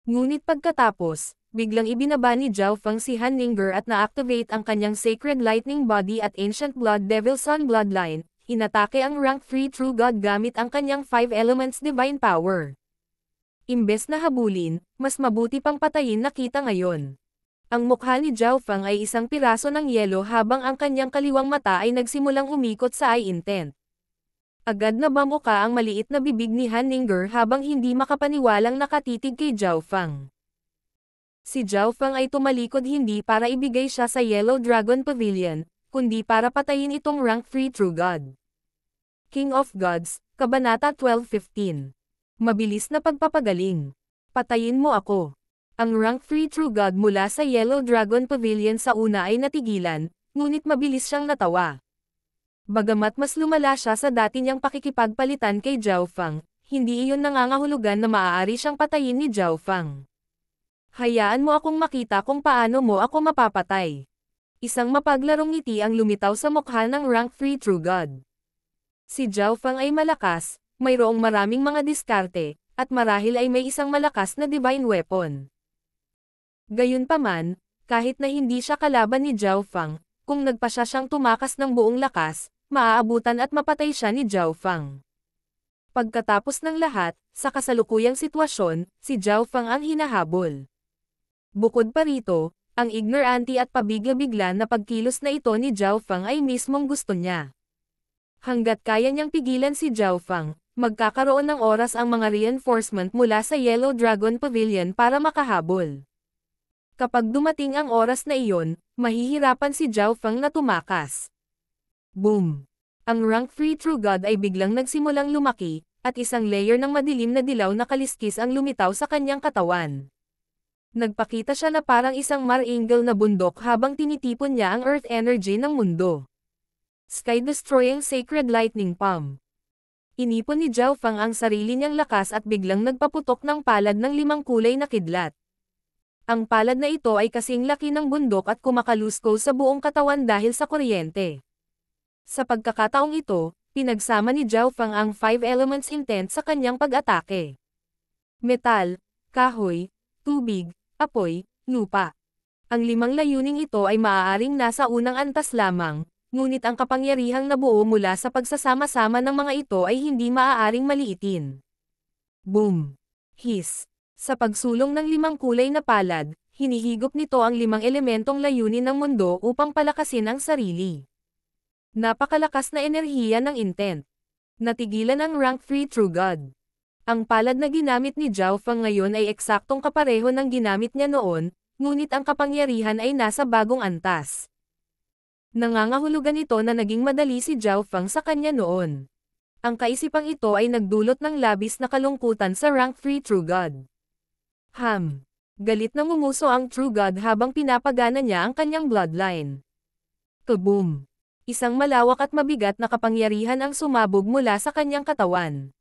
[SPEAKER 1] Ngunit pagkatapos, biglang ibinaba ni Zhao Fang si Han Ningguo at na-activate ang kanyang Sacred Lightning Body at Ancient Blood Devil Sun Bloodline, inatake ang rank 3 True God gamit ang kanyang 5 Elements Divine Power. Imbes na habulin, mas mabuti pang patayin nakita ngayon. Ang mukha ni Zhao Fang ay isang piraso ng yelo habang ang kanyang kaliwang mata ay nagsimulang umikot sa eye intent. Agad na bamuka ang maliit na bibig ni Han Ningguo habang hindi makapaniwalang nakatitig kay Zhao Fang. Si Zhao Fang ay tumalikod hindi para ibigay siya sa Yellow Dragon Pavilion, kundi para patayin itong rank 3 True God. King of Gods, Kabanata 12:15. Mabilis na pagpapagaling. Patayin mo ako. Ang rank 3 True God mula sa Yellow Dragon Pavilion sa una ay natigilan, ngunit mabilis siyang natawa. Bagamat mas lumala siya sa dati niyang pakikipagpalitan kay Zhao Fang, hindi iyon nangangahulugan na maaari siyang patayin ni Zhao Fang. Hayaan mo akong makita kung paano mo ako mapapatay. Isang mapaglarong ngiti ang lumitaw sa mukha ng rank 3 True God. Si Zhao Fang ay malakas, mayroong maraming mga diskarte, at marahil ay may isang malakas na divine weapon. Gayunpaman, kahit na hindi siya kalaban ni Zhao Fang, kung nagpasya siyang tumakas ng buong lakas, maaabutan at mapatay siya ni Zhao Fang. Pagkatapos ng lahat, sa kasalukuyang sitwasyon, si Zhao Fang ang hinahabol. Bukod pa rito, ang ignorante at pabigla-bigla na pagkilos na ito ni Zhao Fang ay mismong gusto niya. Hanggat kaya niyang pigilan si Zhao Fang, magkakaroon ng oras ang mga reinforcement mula sa Yellow Dragon Pavilion para makahabol. Kapag dumating ang oras na iyon, mahihirapan si Zhao Fang na tumakas. Boom! Ang rank 3 True God ay biglang nagsimulang lumaki, at isang layer ng madilim na dilaw na kaliskis ang lumitaw sa kanyang katawan. Nagpakita siya na parang isang mar-angle na bundok habang tinitipon niya ang earth energy ng mundo. Sky-destroying Sacred Lightning Palm. Inipon ni Zhao Fang ang sarili niyang lakas at biglang nagpaputok ng palad ng 5 kulay na kidlat. Ang palad na ito ay kasing laki ng bundok at kumakalusko sa buong katawan dahil sa kuryente. Sa pagkakataong ito, pinagsama ni Zhao Fang ang 5 elements intent sa kanyang pag-atake. Metal, kahoy, tubig, apoy, lupa. Ang 5 layuning ito ay maaaring nasa unang antas lamang, ngunit ang kapangyarihang nabuo mula sa pagsasama-sama ng mga ito ay hindi maaaring maliitin. Boom! Hiss! Sa pagsulong ng 5 kulay na palad, hinihigop nito ang 5 elementong layunin ng mundo upang palakasin ang sarili. Napakalakas na enerhiya ng intent. Natigilan ang rank 3 True God. Ang palad na ginamit ni Zhao Fang ngayon ay eksaktong kapareho ng ginamit niya noon, ngunit ang kapangyarihan ay nasa bagong antas. Nangangahulugan ito na naging madali si Zhao Fang sa kanya noon. Ang kaisipang ito ay nagdulot ng labis na kalungkutan sa rank 3 True God. Galit na ngumuso ang True God habang pinapagana niya ang kanyang bloodline. Kaboom! Isang malawak at mabigat na kapangyarihan ang sumabog mula sa kanyang katawan.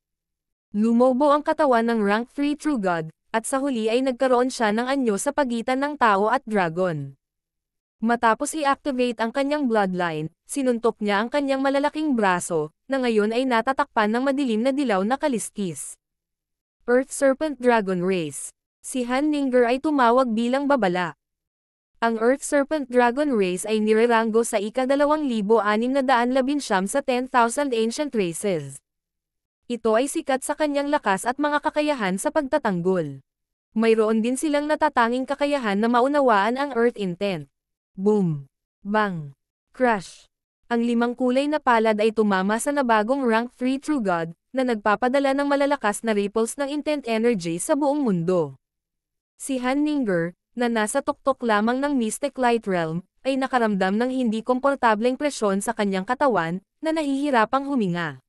[SPEAKER 1] Lumobo ang katawan ng rank 3 True God, at sa huli ay nagkaroon siya ng anyo sa pagitan ng tao at dragon. Matapos i-activate ang kanyang bloodline, sinuntok niya ang kanyang malalaking braso, na ngayon ay natatakpan ng madilim na dilaw na kaliskis. Earth Serpent Dragon Race. Si Han Ningguo ay tumawag bilang babala. Ang Earth Serpent Dragon Race ay nireranggo sa ika-2619 sa 10,000 Ancient Races. Ito ay sikat sa kanyang lakas at mga kakayahan sa pagtatanggol. Mayroon din silang natatanging kakayahan na maunawaan ang Earth Intent. Boom! Bang! Crash! Ang 5 kulay na palad ay tumama sa nabagong rank 3 True God, na nagpapadala ng malalakas na ripples ng intent energy sa buong mundo. Si Han Ninger, na nasa tuktok lamang ng Mystic Light Realm, ay nakaramdam ng hindi komportableng presyon sa kanyang katawan, na nahihirapang huminga.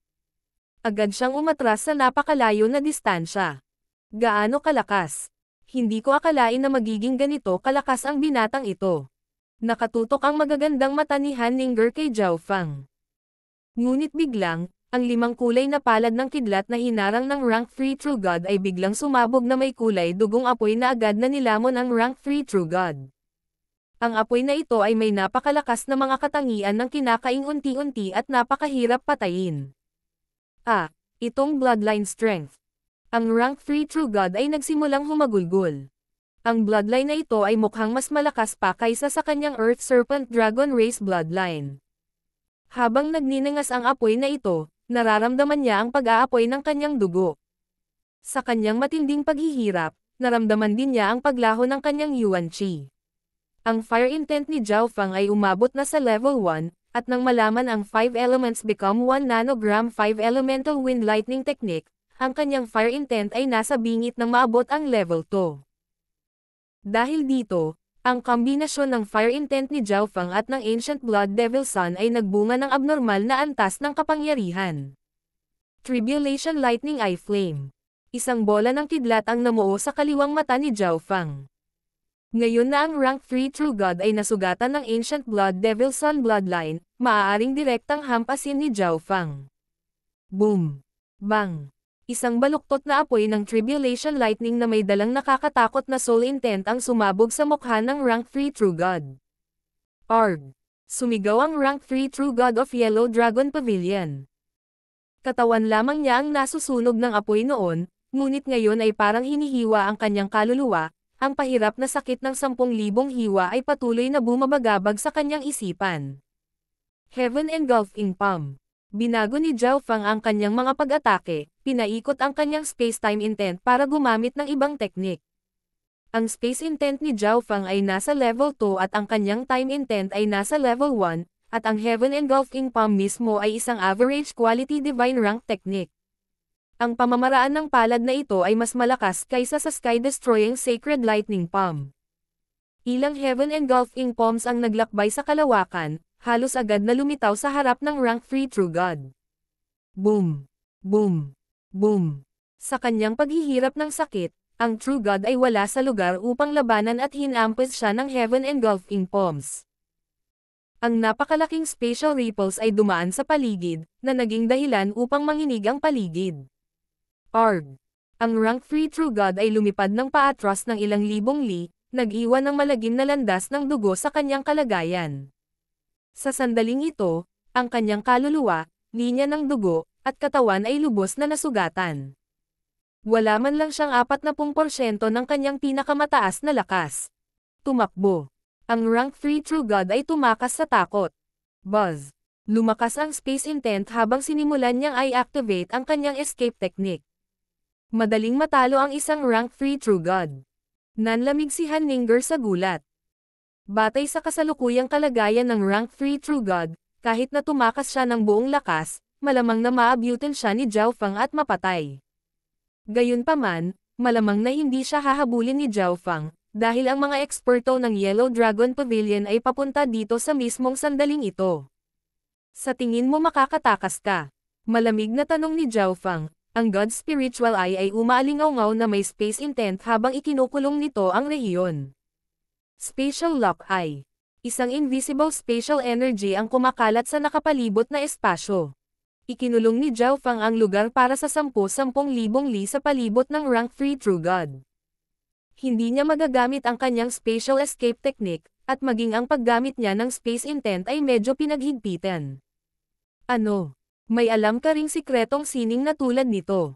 [SPEAKER 1] Agad siyang umatras sa napakalayo na distansya. Gaano kalakas? Hindi ko akalain na magiging ganito kalakas ang binatang ito. Nakatutok ang magagandang mata ni Han Ninger kay Zhao Fang. Ngunit biglang, ang 5 kulay na palad ng kidlat na hinarang ng rank 3 True God ay biglang sumabog na may kulay dugong apoy na agad na nilamon ang rank 3 True God. Ang apoy na ito ay may napakalakas na mga katangian ng kinakaing unti-unti at napakahirap patayin. Itong bloodline strength. Ang rank 3 True God ay nagsimulang humagulgol. Ang bloodline na ito ay mukhang mas malakas pa kaysa sa kanyang Earth Serpent Dragon Race bloodline. Habang nagninangas ang apoy na ito, nararamdaman niya ang pag-aapoy ng kanyang dugo. Sa kanyang matinding paghihirap, naramdaman din niya ang paglaho ng kanyang Yuan Qi. Ang fire intent ni Zhao Fang ay umabot na sa level 1, at nang malaman ang 5 elements become 1 nanogram 5 elemental wind lightning technique, ang kanyang fire intent ay nasa bingit ng maabot ang level 2. Dahil dito, ang kombinasyon ng fire intent ni Zhao Fang at ng Ancient Blood Devil Sun ay nagbunga ng abnormal na antas ng kapangyarihan. Tribulation Lightning Eye Flame. Isang bola ng kidlat ang namuo sa kaliwang mata ni Zhao Fang. Ngayon na ang rank 3 True God ay nasugatan ng Ancient Blood Devil Sun bloodline, maaaring direktang hampasin ni Zhao Fang. Boom! Bang! Isang baluktot na apoy ng Tribulation Lightning na may dalang nakakatakot na soul intent ang sumabog sa mukha ng rank 3 True God. Arg! Sumigaw ang rank 3 True God of Yellow Dragon Pavilion. Katawan lamang niya ang nasusunog ng apoy noon, ngunit ngayon ay parang hinihiwa ang kanyang kaluluwa. Ang pahirap na sakit ng 10,000 hiwa ay patuloy na bumabagabag sa kanyang isipan. Heaven Engulfing Palm. Binago ni Zhao Fang ang kanyang mga pag-atake, pinaikot ang kanyang space-time intent para gumamit ng ibang teknik. Ang space intent ni Zhao Fang ay nasa level 2 at ang kanyang time intent ay nasa level 1, at ang Heaven Engulfing Palm mismo ay isang average quality divine rank technique. Ang pamamaraan ng palad na ito ay mas malakas kaysa sa sky-destroying Sacred Lightning Palm. Ilang Heaven Engulfing Palms ang naglakbay sa kalawakan, halos agad na lumitaw sa harap ng rank 3 True God. Boom! Boom! Boom! Sa kanyang paghihirap ng sakit, ang True God ay wala sa lugar upang labanan at hinampes siya ng Heaven Engulfing Palms. Ang napakalaking spatial ripples ay dumaan sa paligid, na naging dahilan upang manginig ang paligid. Arg! Ang rank 3 True God ay lumipad ng paatras ng ilang libong li, nag-iwan ng malagim na landas ng dugo sa kanyang kalagayan. Sa sandaling ito, ang kanyang kaluluwa, linya ng dugo, at katawan ay lubos na nasugatan. Wala man lang siyang 40% ng kanyang pinakamataas na lakas. Tumakbo. Ang rank 3 True God ay tumakas sa takot. Buzz. Lumakas ang space intent habang sinimulan niyang i-activate ang kanyang escape technique. Madaling matalo ang isang rank 3 True God. Nanlamig si Han Ninger sa gulat. Batay sa kasalukuyang kalagayan ng rank 3 True God, kahit na tumakas siya ng buong lakas, malamang na maabutin siya ni Zhao Fang at mapatay. Gayunpaman, malamang na hindi siya hahabulin ni Zhao Fang, dahil ang mga eksperto ng Yellow Dragon Pavilion ay papunta dito sa mismong sandaling ito. Sa tingin mo makakatakas ka? Malamig na tanong ni Zhao Fang. Ang God's Spiritual Eye ay umaalingaw-ngaw na may space intent habang ikinukulong nito ang rehiyon. Spatial Lock Eye. Isang invisible spatial energy ang kumakalat sa nakapalibot na espasyo. Ikinulong ni Zhao Fang ang lugar para sa 10,000 li sa palibot ng rank 3 True God. Hindi niya magagamit ang kanyang spatial escape technique, at maging ang paggamit niya ng space intent ay medyo pinaghigpitan. Ano? May alam ka ring sikretong sining na tulad nito.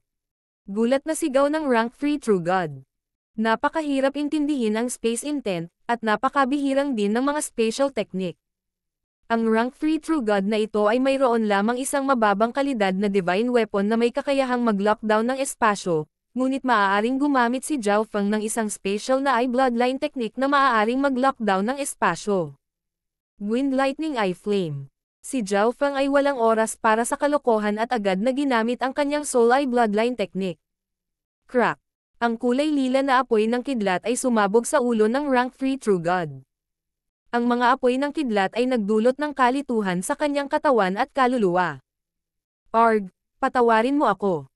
[SPEAKER 1] Gulat na sigaw ng rank 3 True God. Napakahirap intindihin ang space intent, at napakabihirang din ng mga spatial technique. Ang rank 3 True God na ito ay mayroon lamang isang mababang kalidad na divine weapon na may kakayahang mag-lockdown ng espasyo, ngunit maaaring gumamit si Zhao Fang ng isang spatial na eye bloodline technique na maaaring mag-lockdown ng espasyo. Wind Lightning Eye Flame. Si Zhao Feng ay walang oras para sa kalokohan at agad na ginamit ang kanyang Soul Eye Bloodline Technique. Crack! Ang kulay lila na apoy ng kidlat ay sumabog sa ulo ng Rank 3 True God. Ang mga apoy ng kidlat ay nagdulot ng kalituhan sa kanyang katawan at kaluluwa. Arg, patawarin mo ako.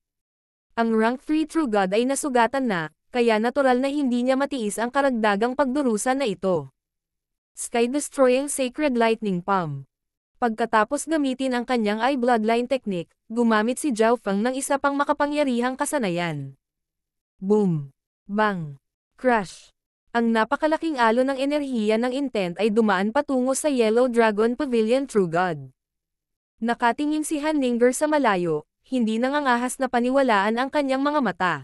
[SPEAKER 1] Ang Rank 3 True God ay nasugatan na, kaya natural na hindi niya matiis ang karagdagang pagdurusa na ito. Sky-destroying Sacred Lightning Palm. Pagkatapos gamitin ang kanyang Eye Bloodline Technique, gumamit si Zhao Feng ng isa pang makapangyarihang kasanayan. Boom! Bang! Crash! Ang napakalaking alon ng enerhiya ng intent ay dumaan patungo sa Yellow Dragon Pavilion True God. Nakatingin si Han Ninger sa malayo, hindi nangangahas na paniwalaan ang kanyang mga mata.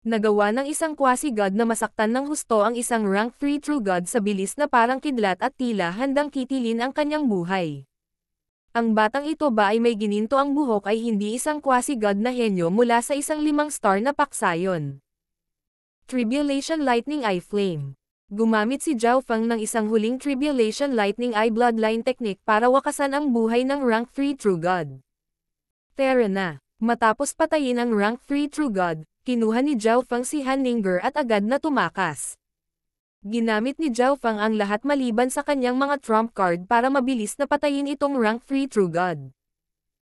[SPEAKER 1] Nagawa ng isang quasi-god na masaktan ng husto ang isang Rank 3 True God sa bilis na parang kidlat at tila handang kitilin ang kanyang buhay. Ang batang ito ba ay may gininto ang buhok ay hindi isang quasi-god na henyo mula sa isang 5-star na paksayon. Tribulation Lightning Eye Flame. Gumamit si Zhao Feng ng isang huling Tribulation Lightning Eye Bloodline Technique para wakasan ang buhay ng Rank 3 True God. Tara na. Matapos patayin ang Rank 3 True God, kinuha ni Zhao Feng si Han Ninger at agad na tumakas. Ginamit ni Zhao Feng ang lahat maliban sa kanyang mga trump card para mabilis na patayin itong Rank 3 True God.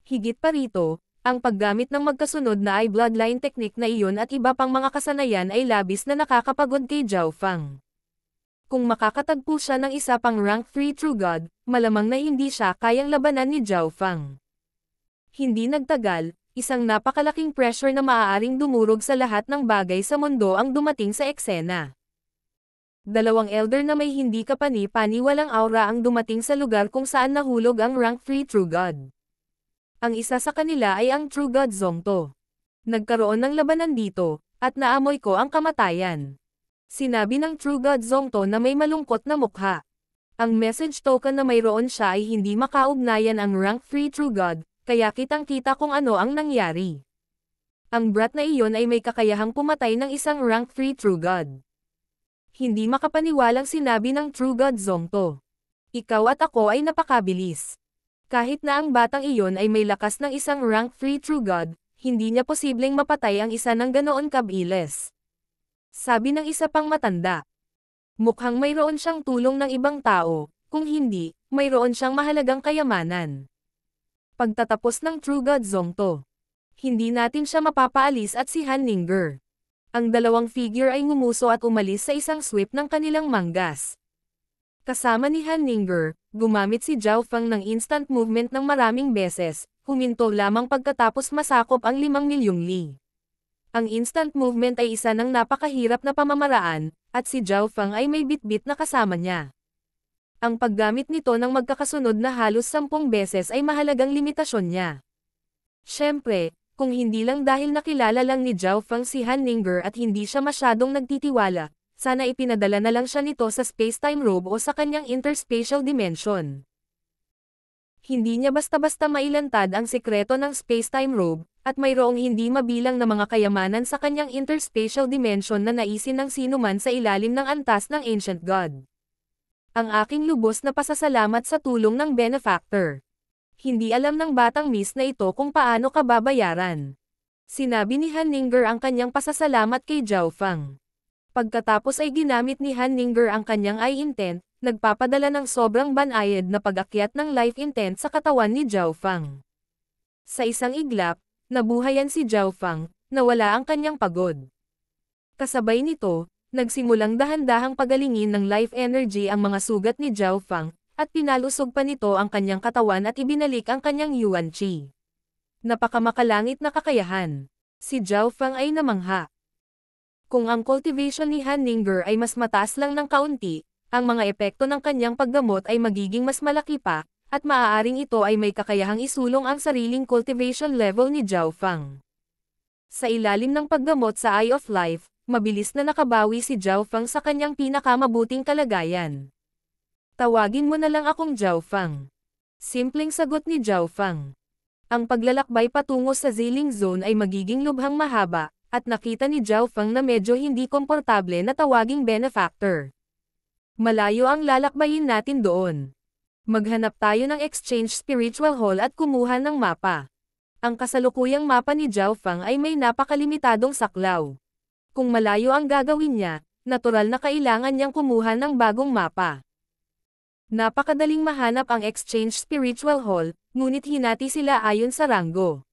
[SPEAKER 1] Higit pa rito, ang paggamit ng magkasunod na Eye Bloodline Technique na iyon at iba pang mga kasanayan ay labis na nakakapagod kay Zhao Feng. Kung makakatagpo siya ng isa pang Rank 3 True God, malamang na hindi siya kayang labanan ni Zhao Feng. Hindi nagtagal, isang napakalaking pressure na maaaring dumurog sa lahat ng bagay sa mundo ang dumating sa eksena. Dalawang elder na may hindi kapani-paniwalang aura ang dumating sa lugar kung saan nahulog ang Rank 3 True God. Ang isa sa kanila ay ang True God Zongto. Nagkaroon ng labanan dito, at naamoy ko ang kamatayan. Sinabi ng True God Zongto na may malungkot na mukha. Ang message token na mayroon siya ay hindi makaugnayan ang Rank 3 True God, kaya kitang-kita kung ano ang nangyari. Ang brat na iyon ay may kakayahang pumatay ng isang Rank 3 True God. Hindi makapaniwalang sinabi ng True God Zongto. Ikaw at ako ay napakabilis. Kahit na ang batang iyon ay may lakas ng isang Rank 3 True God, hindi niya posibleng mapatay ang isa ng ganoon kabilis. Sabi ng isa pang matanda. Mukhang mayroon siyang tulong ng ibang tao, kung hindi, mayroon siyang mahalagang kayamanan. Pagtatapos ng True God Zongto, hindi natin siya mapapaalis at si Han Ninger. Ang dalawang figure ay ngumuso at umalis sa isang sweep ng kanilang manggas. Kasama ni Han Ninger, gumamit si Zhao Feng ng instant movement ng maraming beses, huminto lamang pagkatapos masakop ang 5 milyong li. Ang instant movement ay isa ng napakahirap na pamamaraan, at si Zhao Feng ay may bitbit na kasama niya. Ang paggamit nito ng magkakasunod na halos 10 beses ay mahalagang limitasyon niya. Siyempre, kung hindi lang dahil nakilala lang ni Zhao Feng si Han Ninger at hindi siya masyadong nagtitiwala, sana ipinadala na lang siya nito sa space-time robe o sa kanyang interspatial dimension. Hindi niya basta-basta mailantad ang sekreto ng space-time robe, at mayroong hindi mabilang na mga kayamanan sa kanyang interspatial dimension na naisin ng sinuman sa ilalim ng antas ng Ancient God. Ang aking lubos na pasasalamat sa tulong ng benefactor. Hindi alam ng batang miss na ito kung paano ka babayaran. Sinabi ni Han Ninger ang kanyang pasasalamat kay Zhao Feng. Pagkatapos ay ginamit ni Han Ninger ang kanyang eye intent, nagpapadala ng sobrang banayad na pag-akyat ng life intent sa katawan ni Zhao Feng. Sa isang iglap, nabuhayan si Zhao Feng, nawala ang kanyang pagod. Kasabay nito, nagsimulang dahan-dahang pagalingin ng life energy ang mga sugat ni Zhao Feng, at pinalusog pa nito ang kanyang katawan at ibinalik ang kanyang Yuan Qi. Napakamakalangit na kakayahan. Si Zhao Feng ay namangha. Kung ang cultivation ni Han Ninger ay mas mataas lang ng kaunti, ang mga epekto ng kanyang paggamot ay magiging mas malaki pa, at maaaring ito ay may kakayahang isulong ang sariling cultivation level ni Zhao Feng. Sa ilalim ng paggamot sa Eye of Life, mabilis na nakabawi si Zhao Feng sa kanyang pinakamabuting kalagayan. Tawagin mo na lang akong Zhao Feng. Simpleng sagot ni Zhao Feng. Ang paglalakbay patungo sa Ziling Zone ay magiging lubhang mahaba, at nakita ni Zhao Feng na medyo hindi komportable na tawaging benefactor. Malayo ang lalakbayin natin doon. Maghanap tayo ng Exchange Spiritual Hall at kumuha ng mapa. Ang kasalukuyang mapa ni Zhao Fang ay may napakalimitadong saklaw. Kung malayo ang gagawin niya, natural na kailangan niyang kumuha ng bagong mapa. Napakadaling mahanap ang Exchange Spiritual Hall, ngunit hinati sila ayon sa ranggo.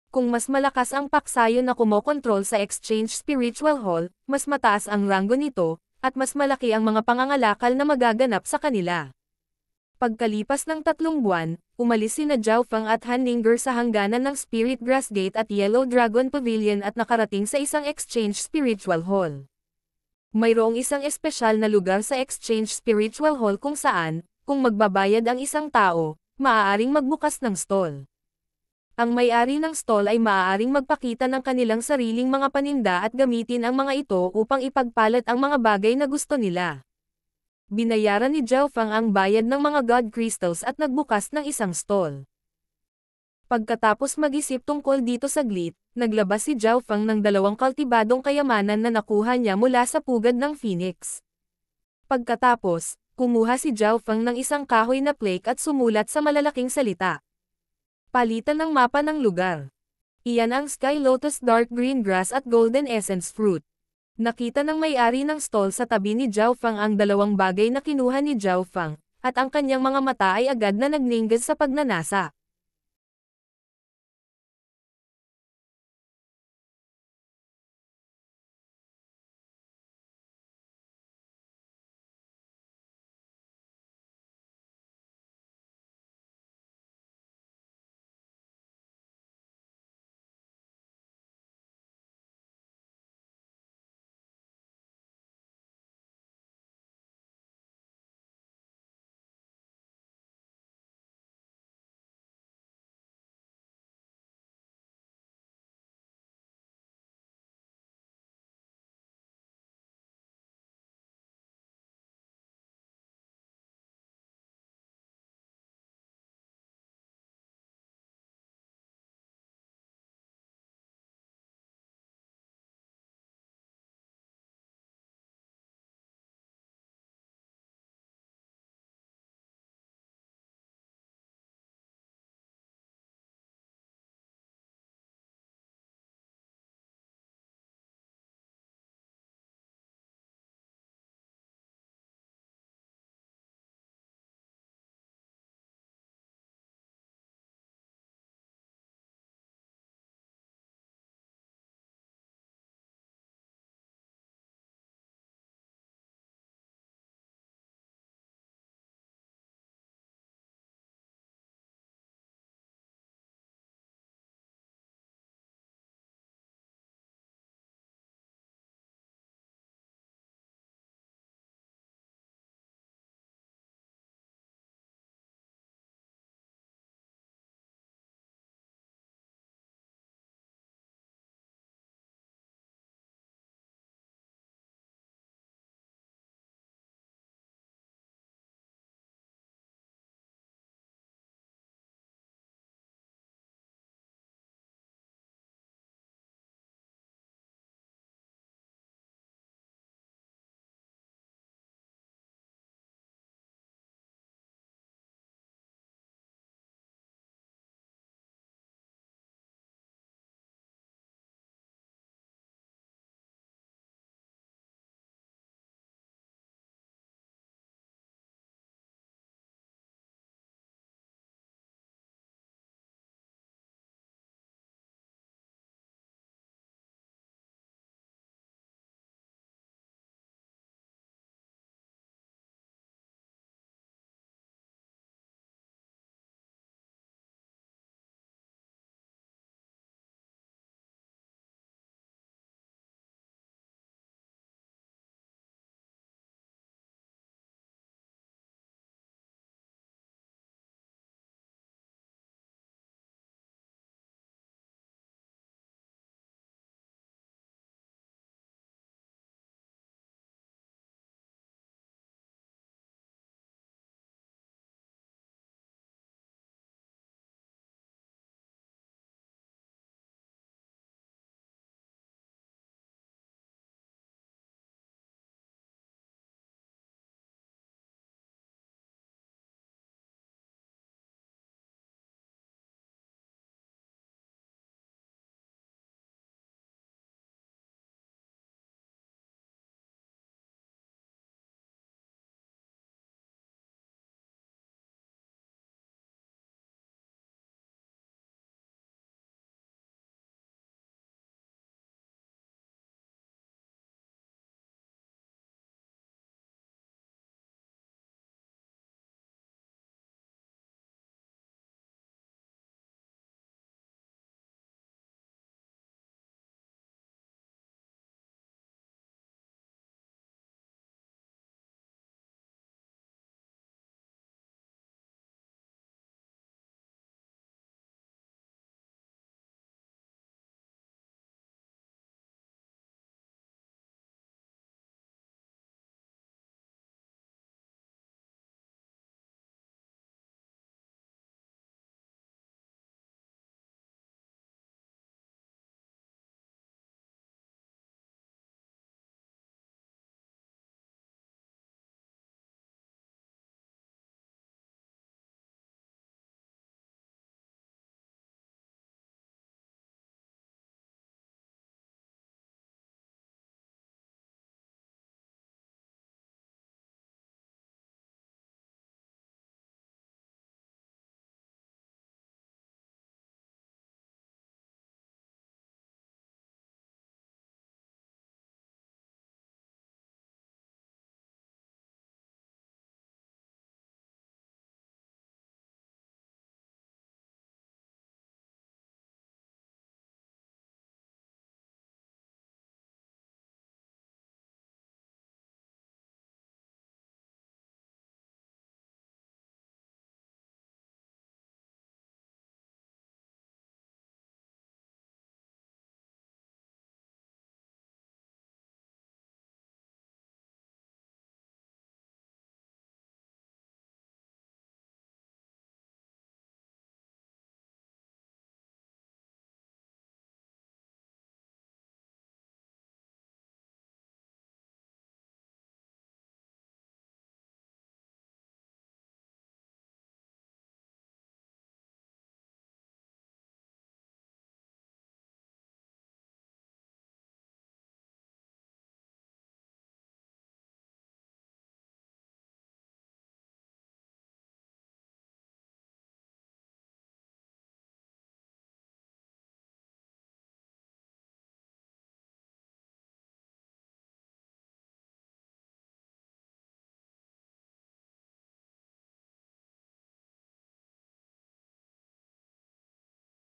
[SPEAKER 1] Kung mas malakas ang paksayo na kumokontrol sa Exchange Spiritual Hall, mas mataas ang ranggo nito, at mas malaki ang mga pangangalakal na magaganap sa kanila. Pagkalipas ng 3 buwan, umalis sina Zhao Fang at Han Ninger sa hangganan ng Spirit Grass Gate at Yellow Dragon Pavilion at nakarating sa isang Exchange Spiritual Hall. Mayroong isang espesyal na lugar sa Exchange Spiritual Hall kung saan, kung magbabayad ang isang tao, maaaring magbukas ng stall. Ang may-ari ng stall ay maaaring magpakita ng kanilang sariling mga paninda at gamitin ang mga ito upang ipagpalat ang mga bagay na gusto nila. Binayaran ni Zhao Fang ang bayad ng mga God Crystals at nagbukas ng isang stall. Pagkatapos mag-isip tungkol dito saglit, naglabas si Zhao Fang ng 2 kaltibadong kayamanan na nakuha niya mula sa pugad ng Phoenix. Pagkatapos, kumuha si Zhao Fang ng isang kahoy na plaque at sumulat sa malalaking salita. Palitan ng mapa ng lugar. Iyan ang Sky Lotus Dark Green Grass at Golden Essence Fruit. Nakita ng may-ari ng stall sa tabi ni Zhao Fang ang 2 bagay na kinuha ni Zhao Fang, at ang kanyang mga mata ay agad na nagninggas sa pagnanasa.